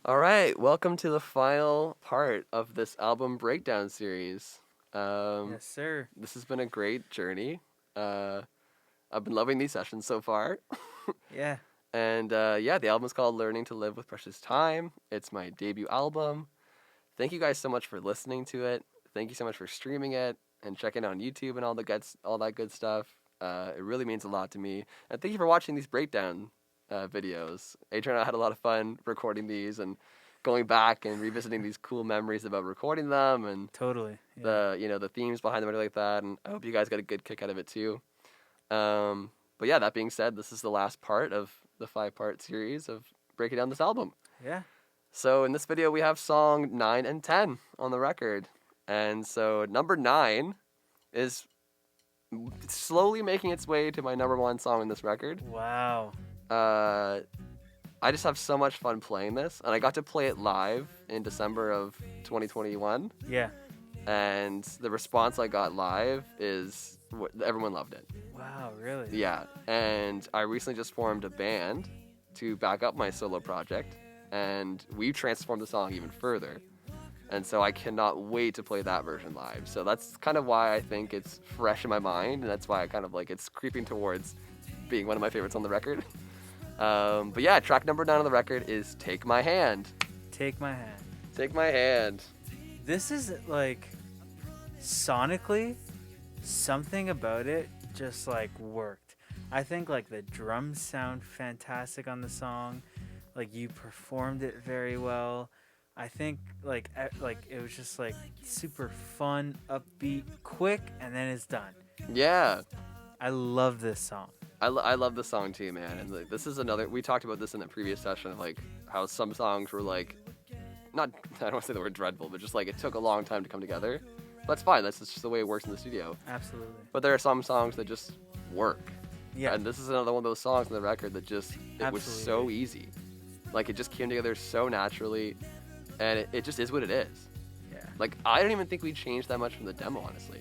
All right, welcome to the final part of this album breakdown series. Yes, sir. This has been a great journey. Uh, I've been loving these sessions so far. Yeah. And yeah, the album is called Learning to Live with Precious Time. It's my debut album. Thank you guys so much for listening to it. Thank you so much for streaming it and checking it on YouTube and all that good stuff. It really means a lot to me. And thank you for watching these breakdown videos. Adriano had a lot of fun recording these and going back and revisiting these cool memories about recording them and Totally. Yeah. the themes behind them and everything like that. And I hope you guys got a good kick out of it too. But yeah, that being said, this is the last part of the 5-part series of breaking down this album. Yeah. So in this video, we have song 9 and 10 on the record. And so number 9 is slowly making its way to my number 1 song in this record. Wow. I just have so much fun playing this, and I got to play it live in December of 2021. Yeah. And the response I got live is everyone loved it. Wow, really? Yeah, and I recently just formed a band to back up my solo project, and we've transformed the song even further. And so I cannot wait to play that version live. So that's kind of why I think it's fresh in my mind, and that's why I kind of like it's creeping towards being one of my favorites on the record. But yeah, track number 9 on the record is Take My Hand. Take my hand. Take My Hand. This is like sonically something about it just like worked. I think like the drums sound fantastic on the song. Like you performed it very well. I think like it was just like super fun, upbeat, quick, and then it's done. Yeah. I love this song. I love the song too, man. And like, this is another, we talked about this in the previous session, of like how some songs were like, not, I don't want to say the word dreadful, but just like it took a long time to come together. That's fine. That's just the way it works in the studio. Absolutely. But there are some songs that just work. Yeah. And this is another one of those songs on the record that just, it was so easy. Like it just came together so naturally, and it just is what it is. Yeah. Like I don't even think we changed that much from the demo, honestly.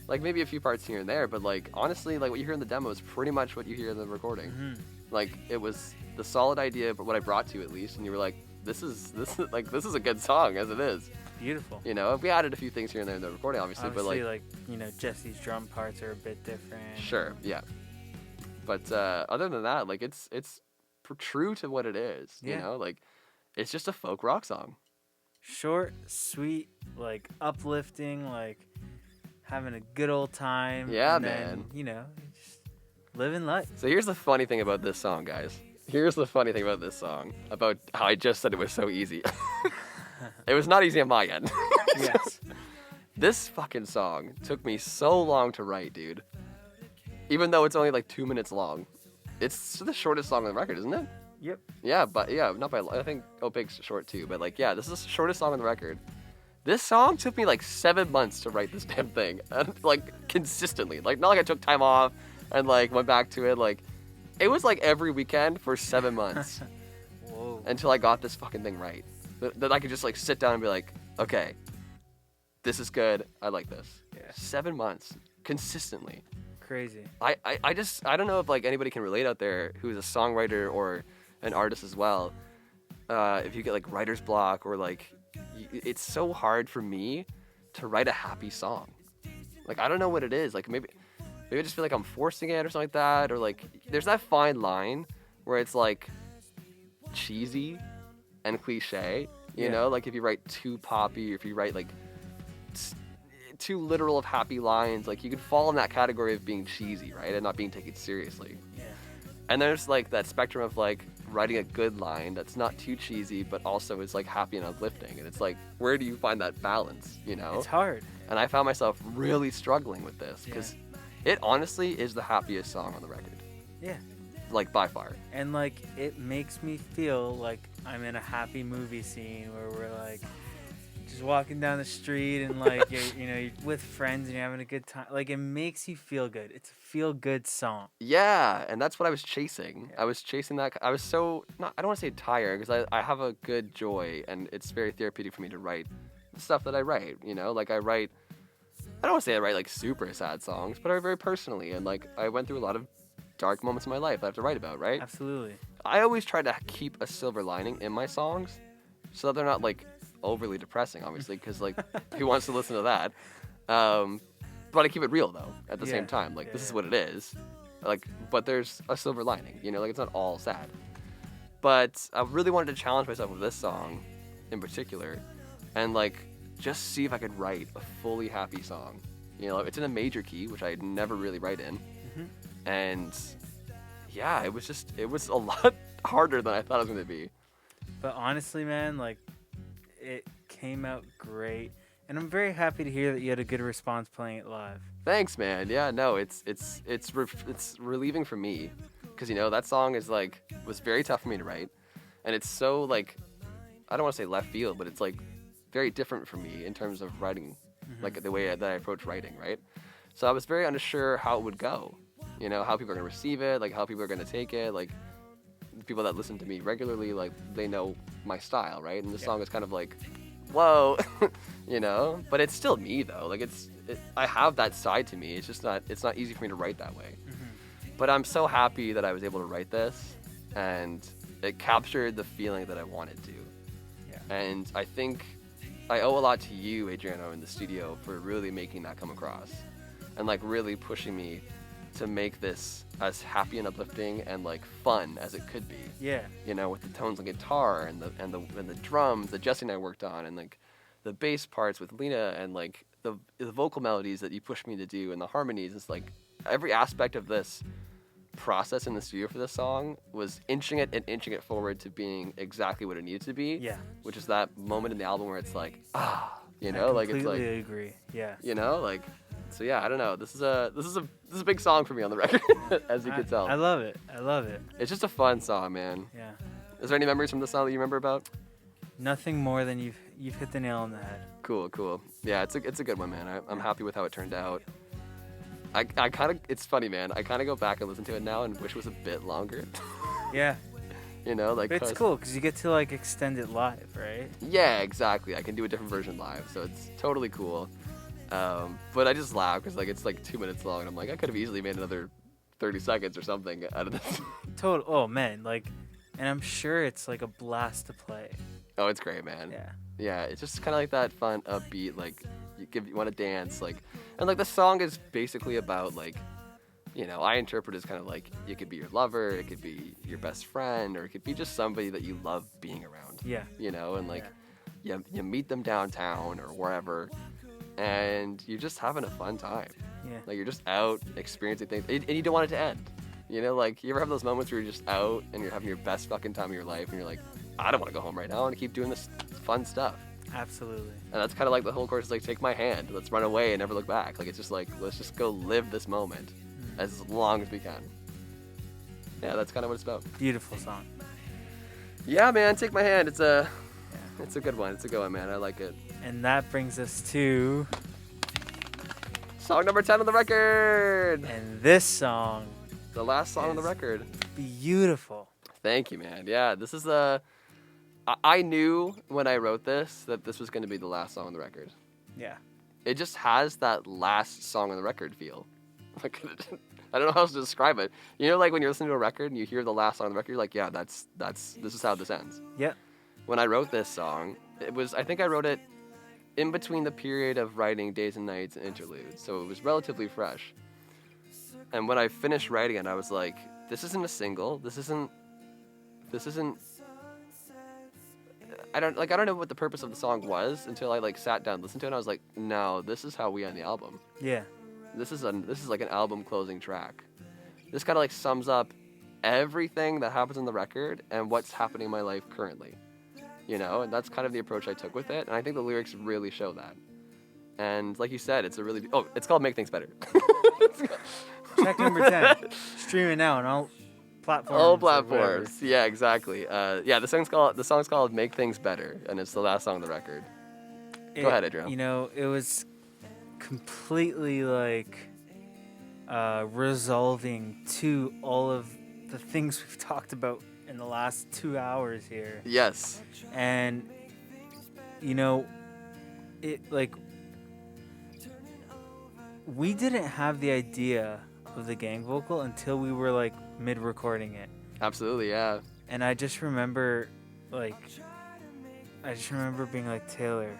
Like maybe a few parts here and there, but like honestly, like what you hear in the demo is pretty much what you hear in the recording. Mm-hmm. Like it was the solid idea, but what I brought to you at least, and you were like, this is a good song as it is. Beautiful. You know, we added a few things here and there in the recording, obviously, but like Jesse's drum parts are a bit different. Sure, yeah. But other than that, like it's true to what it is. Yeah. You know, like it's just a folk rock song. Short, sweet, like uplifting, like having a good old time. Yeah, and man. Then, just living life. So here's the funny thing about this song, guys. Here's the funny thing about this song, about how I just said it was so easy. It was not easy on my end. Yes. This fucking song took me so long to write, dude. Even though it's only like 2 minutes long. It's the shortest song on the record, isn't it? Yep. Yeah, but yeah, not by, I think Opig's short too, but like, yeah, this is the shortest song on the record. This song took me like 7 months to write this damn thing, and like consistently, like not like I took time off and like went back to it, like it was like every weekend for 7 months. Whoa. Until I got this fucking thing right. That I could just like sit down and be like, okay, this is good, I like this. Yeah. 7 months, consistently. Crazy. I don't know if like anybody can relate out there who's a songwriter or an artist as well. If you get like writer's block or like, it's so hard for me to write a happy song. Like I don't know what it is. Like maybe I just feel like I'm forcing it or something like that. Or like there's that fine line where it's like cheesy and cliche. You know, like if you write too poppy, or if you write like too literal of happy lines, like you could fall in that category of being cheesy, right, and not being taken seriously. Yeah. And there's like that spectrum of like writing a good line that's not too cheesy but also is like happy and uplifting, and it's like, where do you find that balance, you know? It's hard. And I found myself really struggling with this because it honestly is the happiest song on the record, Yeah. like by far. And like it makes me feel like I'm in a happy movie scene where we're like just walking down the street and like you're with friends and you're having a good time. Like it makes you feel good. It's a feel good song. Yeah, and that's what I was chasing. I was chasing that. I was so, I don't want to say tired, because I have a good joy, and it's very therapeutic for me to write the stuff that I write, you know? Like I don't want to say I write like super sad songs, but I write very personally, and like I went through a lot of dark moments in my life that I have to write about, right? Absolutely. I always try to keep a silver lining in my songs, so that they're not like overly depressing, obviously, because like who wants to listen to that? But I keep it real though at the same time. Like this is what it is. Like, but there's a silver lining, you know, like it's not all sad. But I really wanted to challenge myself with this song in particular, and like just see if I could write a fully happy song. You know, it's in a major key, which I never really write in, and yeah, it was a lot harder than I thought it was gonna be. But honestly, man, like it came out great, and I'm very happy to hear that you had a good response playing it live. Thanks, man. Yeah, no, it's relieving for me, because you know that song was very tough for me to write, and it's so like, I don't want to say left field, but it's like very different for me in terms of writing, like the way that I approach writing, right? So I was very unsure how it would go, you know, how people are gonna receive it, like how people are gonna take it, like the people that listen to me regularly, like they know my style, right? And this song is kind of like, whoa, you know, but it's still me though. Like I have that side to me. It's not easy for me to write that way. But I'm so happy that I was able to write this, and it captured the feeling that I wanted to. Yeah. And I think I owe a lot to you, Adriano, in the studio for really making that come across, and like really pushing me to make this as happy and uplifting and like fun as it could be. Yeah. You know, with the tones on guitar and the drums that Jesse and I worked on, and like the bass parts with Lena, and like the vocal melodies that you pushed me to do, and the harmonies. It's like every aspect of this process in the studio for this song was inching it forward to being exactly what it needed to be. Yeah. Which is that moment in the album where it's like, you know, I like it's like. completely agree. Yeah. You know, like. So yeah, I don't know. This is a big song for me on the record, as you can tell. I love it. I love it. It's just a fun song, man. Yeah. Is there any memories from the song that you remember about? Nothing more than you've hit the nail on the head. Cool. Yeah, it's a good one, man. I'm happy with how it turned out. I kind of, it's funny, man. I kind of go back and listen to it now and wish it was a bit longer. Yeah. You know, like. But it's cool because you get to like extend it live, right? Yeah, exactly. I can do a different version live, so it's totally cool. But I just laugh because like it's like 2 minutes long, and I'm like, I could have easily made another 30 seconds or something out of this. Total. Oh man, like, and I'm sure it's like a blast to play. Oh, it's great, man. Yeah. Yeah, it's just kind of like that fun, upbeat, like you want to dance, like, and like the song is basically about like, you know, I interpret it as kind of like it could be your lover, it could be your best friend, or it could be just somebody that you love being around. Yeah. You know, and like you meet them downtown or wherever, and you're just having a fun time. Yeah. Like you're just out experiencing things, and you don't want it to end. You know, like you ever have those moments where you're just out and you're having your best fucking time of your life, and you're like, I don't want to go home right now. I want to keep doing this fun stuff. Absolutely. And that's kind of like the whole course is like, take my hand, let's run away and never look back. Like it's just like, let's just go live this moment as long as we can. Yeah, that's kind of what it's about. Beautiful song. Yeah, man, take my hand. It's a good one. It's a good one, man. I like it. And that brings us to song number 10 on the record. And this song, the last song on the record. Beautiful. Thank you, man. Yeah, this is I knew when I wrote this that this was going to be the last song on the record. Yeah. It just has that last song on the record feel. Like, I don't know how else to describe it. You know, like when you're listening to a record and you hear the last song on the record, you're like, yeah, this is how this ends. Yeah. When I wrote this song, I think I wrote it in between the period of writing Days and Nights and Interludes, so it was relatively fresh. And when I finished writing it, I was like, this isn't a single. This isn't. I don't know what the purpose of the song was until I like sat down and listened to it, and I was like, no, this is how we end the album. Yeah. This is like an album closing track. This kind of like sums up everything that happens in the record and what's happening in my life currently. You know, and that's kind of the approach I took with it, and I think the lyrics really show that. And like you said, it's called Make Things Better. Track number 10. Streaming now on all platforms. All platforms. Yeah, exactly. The song's called Make Things Better, and it's the last song on the record. Go ahead, Adriano. You know, it was completely like resolving to all of the things we've talked about in the last 2 hours here. Yes. And you know, it like we didn't have the idea of the gang vocal until we were like mid-recording it. Absolutely, yeah. And I just remember, like, being like, Taylor,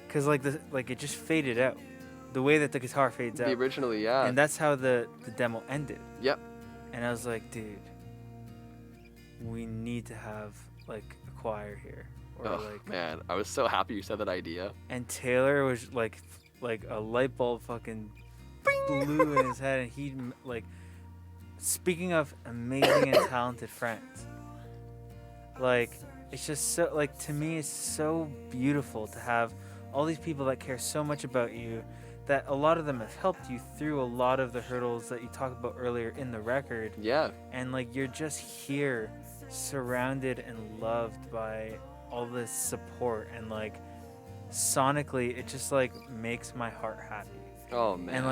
because like it just faded out, the way that the guitar fades out. Originally, yeah. And that's how the demo ended. Yep. And I was like, dude, we need to have like a choir here, or like. Man, I was so happy you said that idea. And Taylor was like a light bulb fucking blew in his head, and he like. Speaking of amazing and talented friends, like, it's just so, like, to me, it's so beautiful to have all these people that care so much about you, that a lot of them have helped you through a lot of the hurdles that you talked about earlier in the record. Yeah. And, like, you're just here surrounded and loved by all this support, and, like, sonically, it just, like, makes my heart happy. Oh, man. And,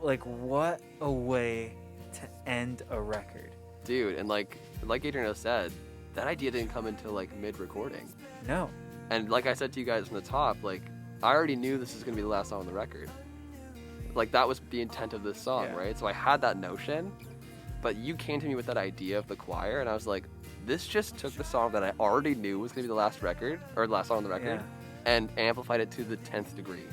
like what a way to end a record. Dude, and like Adriano said, that idea didn't come until like mid-recording. No. And like I said to you guys from the top, like, I already knew this was going to be the last song on the record. Like, that was the intent of this song, Yeah. right? So I had that notion, but you came to me with that idea of the choir, and I was like, this just took the song that I already knew was going to be the last record, or the last song on the record, and amplified it to the 10th degree.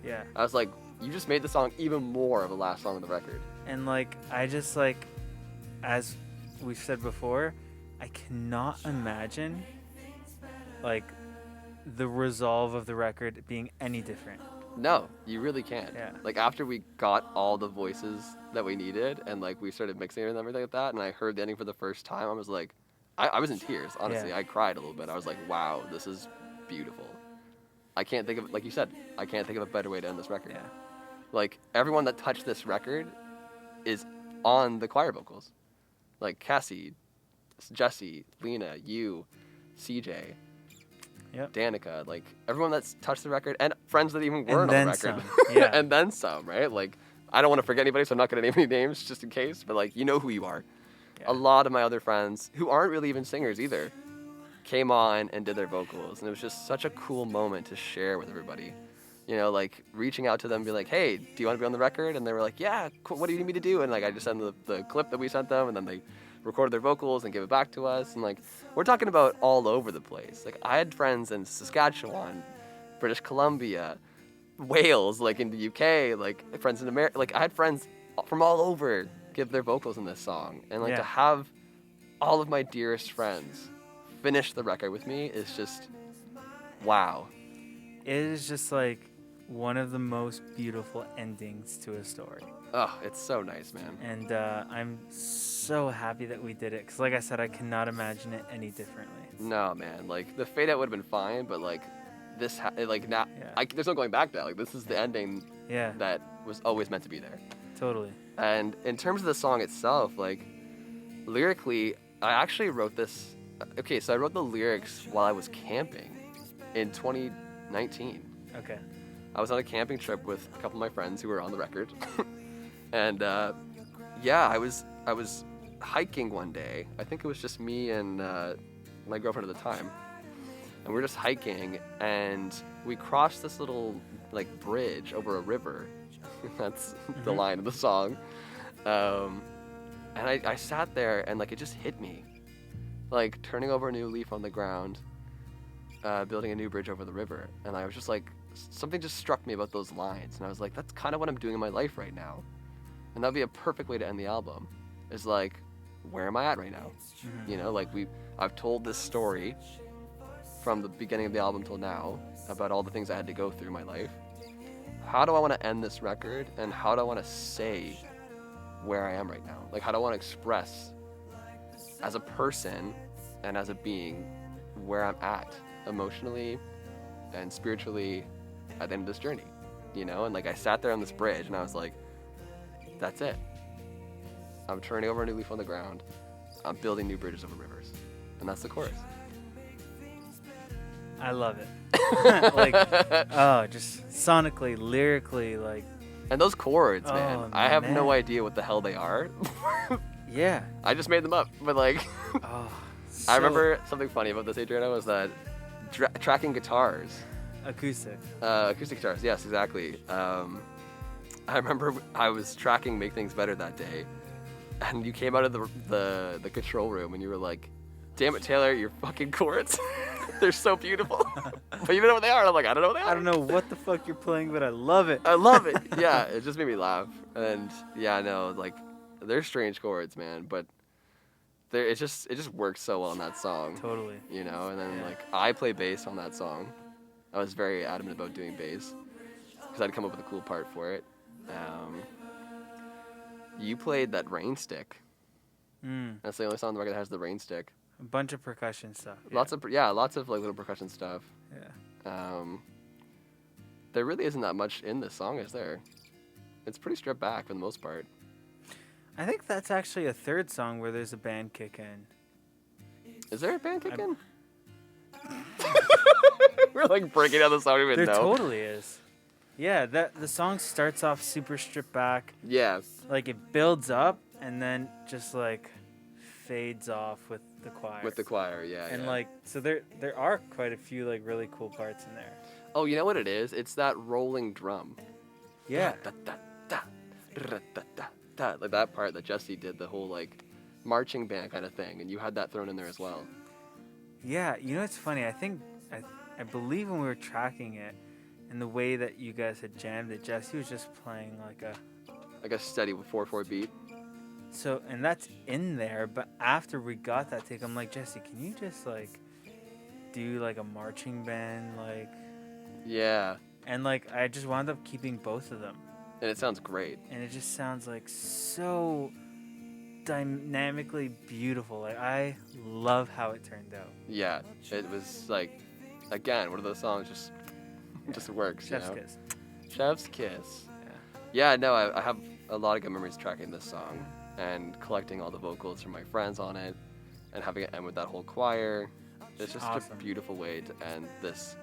Yeah. I was like, you just made the song even more of the last song on the record. And, like, I just, like, as we've said before, I cannot imagine, like, the resolve of the record being any different. No, you really can't. Yeah. Like, after we got all the voices that we needed, and, like, we started mixing it and everything like that, and I heard the ending for the first time, I was like, I was in tears, honestly. Yeah. I cried a little bit. I was like, wow, this is beautiful. I can't think of, like you said, I can't think of a better way to end this record. Yeah. Like, everyone that touched this record is on the choir vocals. Like, Cassie, Jesse, Lena, you, CJ, Danica, like, everyone that's touched the record, and friends that even weren't on the record. Yeah. And then some, right? Like, I don't want to forget anybody, so I'm not going to name any names just in case, but, like, you know who you are. Yeah. A lot of my other friends, who aren't really even singers either, came on and did their vocals, and it was just such a cool moment to share with everybody. You know, like, reaching out to them and be like, hey, do you want to be on the record? And they were like, yeah, cool, what do you need me to do? And, like, I just sent the clip that we sent them, and then they recorded their vocals and gave it back to us. And, like, we're talking about all over the place. Like, I had friends in Saskatchewan, British Columbia, Wales, like, in the UK, like, friends in America. Like, I had friends from all over give their vocals in this song. And, like, to have all of my dearest friends finish the record with me is just, wow. It is just, like, one of the most beautiful endings to a story. Oh, it's so nice, man. And I'm so happy that we did it, because, like I said, I cannot imagine it any differently. No, man. Like, the fade out would have been fine, but, like, this, like, now, there's no going back now. Like, this is the ending that was always meant to be there. Totally. And in terms of the song itself, like, lyrically, I actually wrote this. Okay, so I wrote the lyrics while I was camping in 2019. Okay. I was on a camping trip with a couple of my friends who were on the record. And, yeah, I was hiking one day. I think it was just me and my girlfriend at the time. And we were just hiking, and we crossed this little, like, bridge over a river. That's the line of the song. And I sat there, and, like, it just hit me. Like, turning over a new leaf on the ground, building a new bridge over the river. And I was just like, something just struck me about those lines. And I was like, that's kind of what I'm doing in my life right now. And that'd be a perfect way to end the album. Is like, where am I at right now? Mm-hmm. You know, like, I've told this story from the beginning of the album till now about all the things I had to go through in my life. How do I want to end this record, and how do I want to say where I am right now? Like, how do I want to express as a person and as a being where I'm at emotionally and spiritually at the end of this journey, you know? And, like, I sat there on this bridge, and I was like, that's it. I'm turning over a new leaf on the ground. I'm building new bridges over rivers. And that's the chorus. I love it. Like, oh, just sonically, lyrically, like. And those chords, man. I have no idea what the hell they are. Yeah. I just made them up. But, like, I remember something funny about this, Adriano, was that tracking guitars. Acoustic. Acoustic guitars, yes, exactly. I remember I was tracking Make Things Better that day, and you came out of the control room, and you were like, damn it, Taylor, your fucking chords. They're so beautiful. But you don't know what they are. And I'm like, I don't know what they are. I don't know what the fuck you're playing, but I love it. I love it. Yeah, it just made me laugh. And yeah, no, like, they're strange chords, man. But it just works so well in that song. Totally. You know, and then like I play bass on that song. I was very adamant about doing bass because I'd come up with a cool part for it. You played that rain stick. That's the only song on the record that has the rain stick. A bunch of percussion stuff. Yeah. Lots of like little percussion stuff. Yeah. There really isn't that much in this song, is there? It's pretty stripped back for the most part. I think that's actually a third song where there's a band kick in. Is there a band kick in? We're like breaking down the song we didn't There know. totally is. Yeah, the song starts off super stripped back. Yeah. Like it builds up and then just like fades off with the choir. With the choir, yeah. And yeah. like so there are quite a few like really cool parts in there. Oh, you know what it is? It's that rolling drum. Yeah. Like that part that Jesse did, the whole like marching band kind of thing, and you had that thrown in there as well. Yeah, you know it's funny. I believe when we were tracking it, and the way that you guys had jammed it, Jesse was just playing like a steady 4/4 beat. So, and that's in there. But after we got that take, I'm like, Jesse, can you just like do like a marching band like? Yeah. And like I just wound up keeping both of them. And it sounds great. And it just sounds like so dynamically beautiful. Like I love how it turned out. Yeah, it was like, again, one of those songs just works. Chef's you know? kiss. Chef's kiss. Yeah, no, I have a lot of good memories tracking this song and collecting all the vocals from my friends on it and having it end with that whole choir. It's just awesome. a beautiful way to end this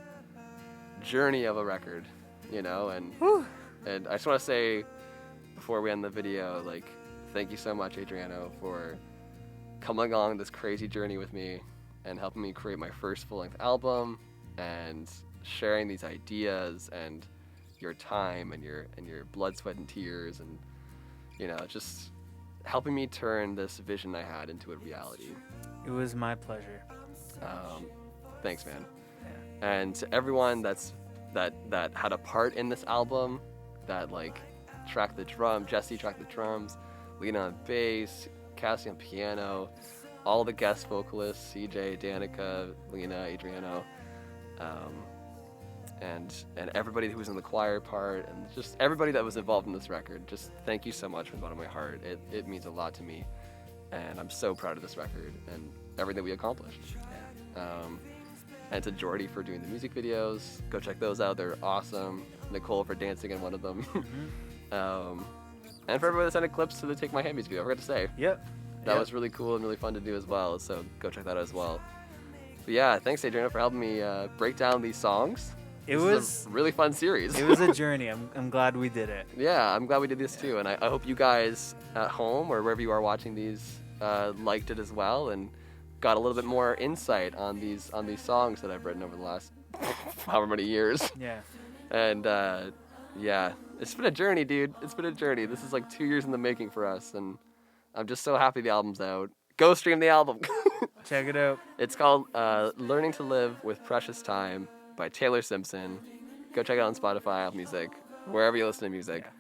journey of a record, you know, and I just want to say before we end the video, like, thank you so much, Adriano, for coming along this crazy journey with me and helping me create my first full-length album and sharing these ideas and your time and your blood, sweat, and tears, and you know, just helping me turn this vision I had into a reality. It was my pleasure. Thanks, man. Yeah. And to everyone that had a part in this album, that like tracked the drum, Jesse tracked the drums, Lena on bass, Cassie on piano, all the guest vocalists, CJ, Danica, Lena, Adriano, and everybody who was in the choir part, and just everybody that was involved in this record. Just thank you so much from the bottom of my heart. It means a lot to me, and I'm so proud of this record and everything we accomplished. And to Jordy for doing the music videos. Go check those out. They're awesome. Nicole for dancing in one of them. And for everybody that sent clips to the Take My Hand music video. I forgot to say. Yep. That was really cool and really fun to do as well. So go check that out as well. But yeah, thanks Adriano for helping me break down these songs. This was a really fun series. It was a journey. I'm glad we did it. Yeah, I'm glad we did this too. And I hope you guys at home or wherever you are watching these liked it as well and got a little bit more insight on these songs that I've written over the last however many years. Yeah. And yeah, it's been a journey, dude. It's been a journey. This is like 2 years in the making for us, and I'm just so happy the album's out. Go stream the album. Check it out. It's called Learning to Live with Precious Time by Taylor Simpson. Go check it out on Spotify, Apple Music, wherever you listen to music. Yeah.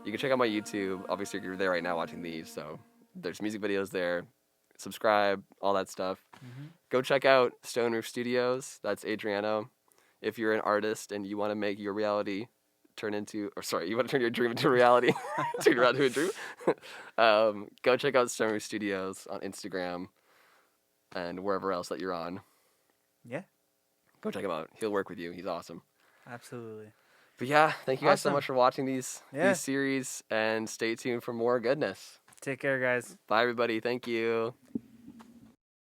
You can check out my YouTube. Obviously, you're there right now watching these, so there's music videos there. Subscribe, all that stuff. Go check out Stone Roof Studios. That's Adriano. If you're an artist and you want to make your reality you want to turn your dream into a reality, turn around to a dream, go check out Stone Roof Studios on Instagram and wherever else that you're on. Yeah. Go check him out. He'll work with you. He's awesome. Absolutely. But yeah, thank you guys so Awesome. much for watching these series, and stay tuned for more goodness. Take care, guys. Bye, everybody. Thank you.